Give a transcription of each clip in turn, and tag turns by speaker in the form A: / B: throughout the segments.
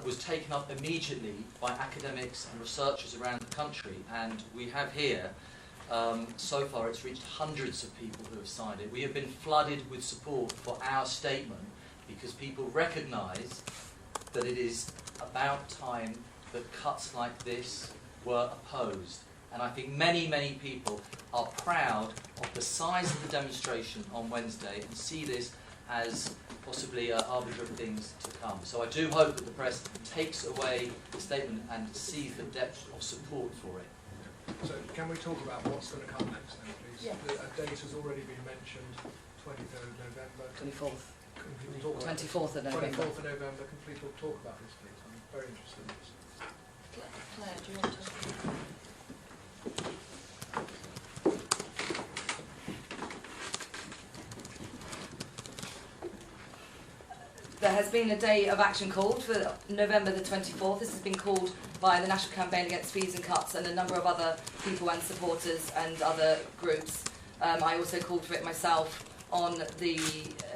A: was taken up immediately by academics and researchers around the country, and we have here, so far it's reached hundreds of people who have signed it. We have been flooded with support for our statement because people recognise that it is about time that cuts like this were opposed. And I think many, many people are proud of the size of the demonstration on Wednesday and see this as possibly an arbiter of things to come. So I do hope that the press takes away the statement and sees the depth of support for it.
B: So can we talk about what's going to come next then, please?
C: Yeah.
B: A date has already been mentioned, 23rd of November.
C: 24th.
B: Can people talk about
C: 24th of November.
B: 24th of November. Can people talk about this, please? I'm very interested in this.
C: Claire, do you want to? There has been a day of action called for November the 24th. This has been called by the National Campaign Against Fees and Cuts and a number of other people and supporters and other groups. I also called for it myself on the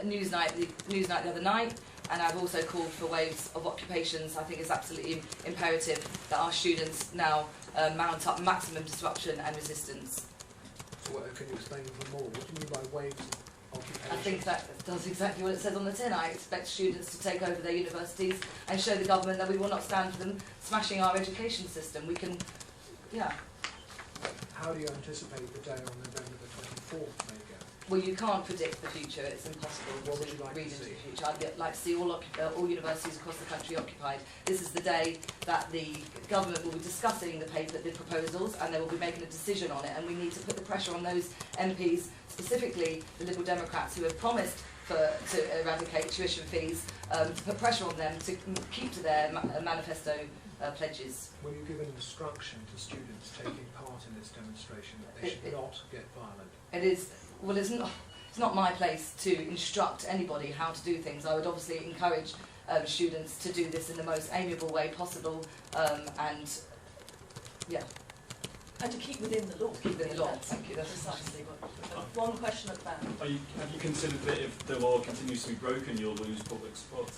C: Newsnight the other night, and I've also called for waves of occupations. I think it's absolutely imperative that our students now mount up maximum disruption and resistance.
B: So can you explain a little more? What do you mean by waves of occupation?
C: I think that does exactly what it says on the tin. I expect students to take over their universities and show the government that we will not stand for them smashing our education system. We can, yeah.
B: How do you anticipate the day on November the 24th may go?
C: Well, you can't predict the future. It's impossible
B: What would you
C: to
B: like
C: read
B: to
C: into
B: see?
C: the future. I'd like to see all universities across the country occupied. This is the day that the government will be discussing the proposals, and they will be making a decision on it. And we need to put the pressure on those MPs, specifically the Liberal Democrats, who have promised to eradicate tuition fees, to put pressure on them to keep to their manifesto pledges.
B: Will you give an instruction to students taking part in this demonstration that they should not get violent?
C: It is, well, it's not my place to instruct anybody how to do things. I would obviously encourage students to do this in the most amiable way possible, and yeah.
D: And to keep within the law.
C: Keep within the law, thank you. That's
D: Precisely. One question at the back.
E: Have you considered that if the law continues to be broken, you'll lose public support?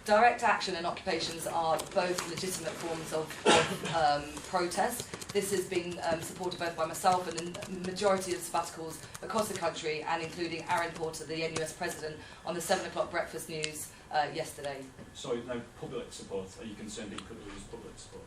C: Direct action and occupations are both legitimate forms of protest. This has been supported both by myself and the majority of sabbaticals across the country, and including Aaron Porter, the NUS president, on the 7 o'clock breakfast news yesterday.
E: Sorry, no, public support. Are you concerned you could lose public support?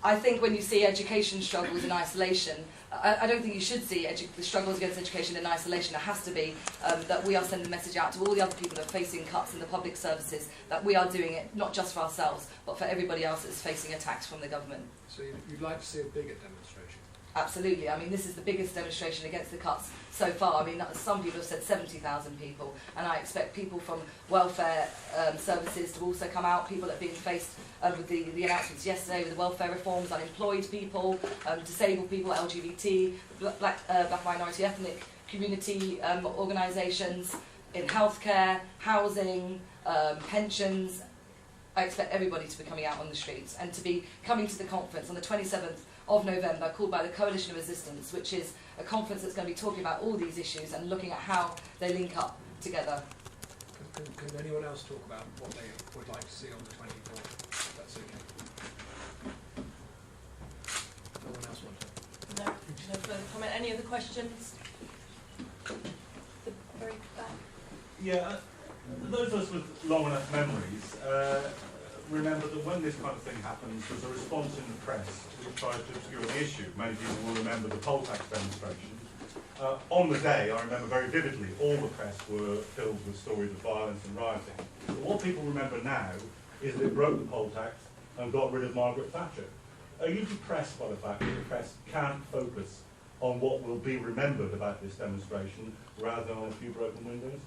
C: I think when you see education struggles in isolation, I don't think you should see the struggles against education in isolation. It has to be that we are sending a message out to all the other people that are facing cuts in the public services, that we are doing it not just for ourselves, but for everybody else that's facing attacks from the government.
B: So you'd like to see a bigger demonstration?
C: Absolutely. I mean, this is the biggest demonstration against the cuts so far. I mean, some people have said 70,000 people, and I expect people from welfare services to also come out, people that have been faced with the announcements yesterday with the welfare reforms, unemployed people, disabled people, LGBT, black minority ethnic community organisations, in healthcare, housing, pensions. I expect everybody to be coming out on the streets and to be coming to the conference on the 27th of November, called by the Coalition of Resistance, which is a conference that's going to be talking about all these issues and looking at how they link up together.
B: Can anyone else talk about what they would like to see on the 24th? If that's okay. No one else want to?
D: No, no further comment. Any other questions? The very back.
F: Yeah, those of us with long enough memories remember that when this kind of thing happens, there's a response in the press which tries to obscure the issue. Many people will remember the poll tax demonstration. On the day, I remember very vividly, all the press were filled with stories of violence and rioting. But what people remember now is that it broke the poll tax and got rid of Margaret Thatcher. Are you depressed by the fact that the press can't focus on what will be remembered about this demonstration rather than on a few broken windows?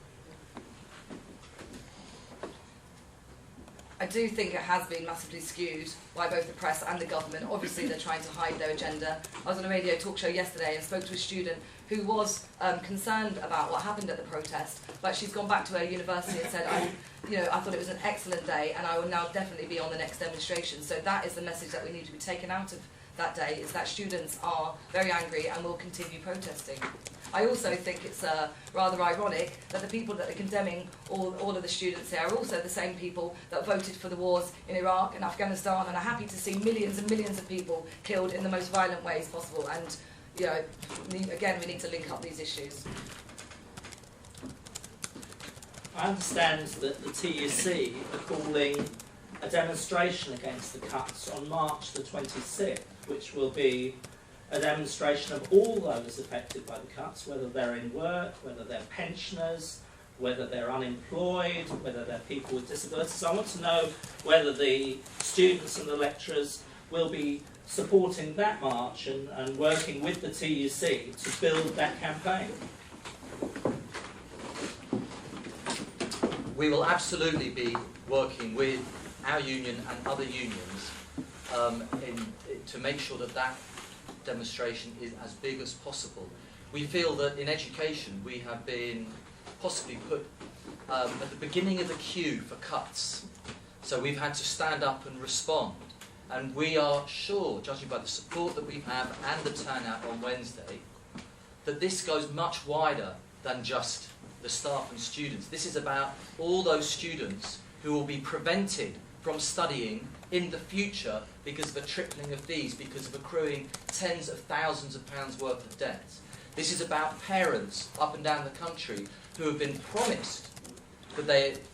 C: I do think it has been massively skewed by both the press and the government. Obviously, they're trying to hide their agenda. I was on a radio talk show yesterday and spoke to a student who was concerned about what happened at the protest, but she's gone back to her university and said, I thought it was an excellent day and I will now definitely be on the next demonstration. So that is the message that we need to be taken out of that day, is that students are very angry and will continue protesting. I also think it's rather ironic that the people that are condemning all of the students here are also the same people that voted for the wars in Iraq and Afghanistan and are happy to see millions and millions of people killed in the most violent ways possible. And, you know, again, we need to link up these issues.
G: I understand that the TUC are calling a demonstration against the cuts on March the 26th, which will be a demonstration of all those affected by the cuts, whether they're in work, whether they're pensioners, whether they're unemployed, whether they're people with disabilities. I want to know whether the students and the lecturers will be supporting that march and working with the TUC to build that campaign.
A: We will absolutely be working with our union and other unions to make sure that that demonstration is as big as possible. We feel that in education we have been possibly put at the beginning of the queue for cuts. So we've had to stand up and respond. And we are sure, judging by the support that we have and the turnout on Wednesday, that this goes much wider than just the staff and students. This is about all those students who will be prevented from studying in the future because of a tripling of fees, because of accruing tens of thousands of pounds worth of debts. This is about parents up and down the country who have been promised that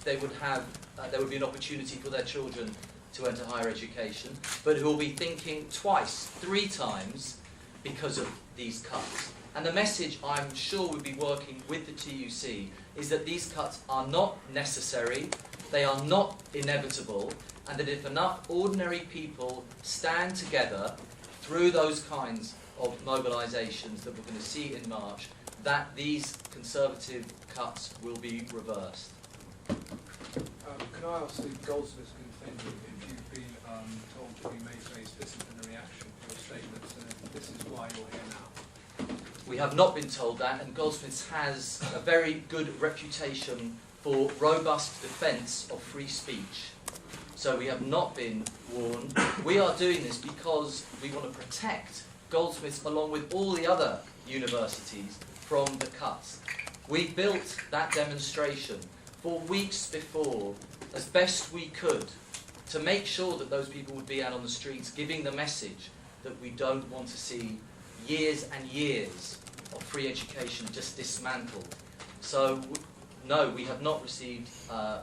A: they would have there would be an opportunity for their children to enter higher education, but who will be thinking twice, 3 times because of these cuts. And the message I'm sure we'll be working with the TUC is that these cuts are not necessary, they are not inevitable, and that if enough ordinary people stand together through those kinds of mobilisations that we're going to see in March, that these Conservative cuts will be reversed.
B: Can I ask the Goldsmiths contender if you've been told that you may face disciplinary action for your statements, and if this is why you're here now?
A: We have not been told that, and Goldsmiths has a very good reputation for robust defence of free speech. So we have not been warned. We are doing this because we want to protect Goldsmiths along with all the other universities from the cuts. We built that demonstration for weeks before as best we could to make sure that those people would be out on the streets giving the message that we don't want to see years and years of free education just dismantled. So no, we have not received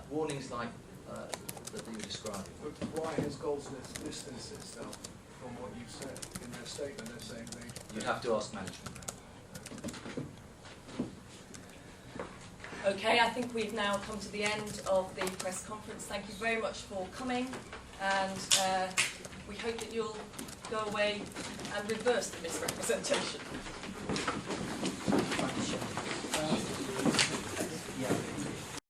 A: warnings like that you were describing.
B: But why has Goldsmiths distanced itself from what you said in their statement? They're saying they...
A: You'd have to ask management.
D: Okay, I think we've now come to the end of the press conference. Thank you very much for coming, and we hope that you'll go away and reverse the misrepresentation.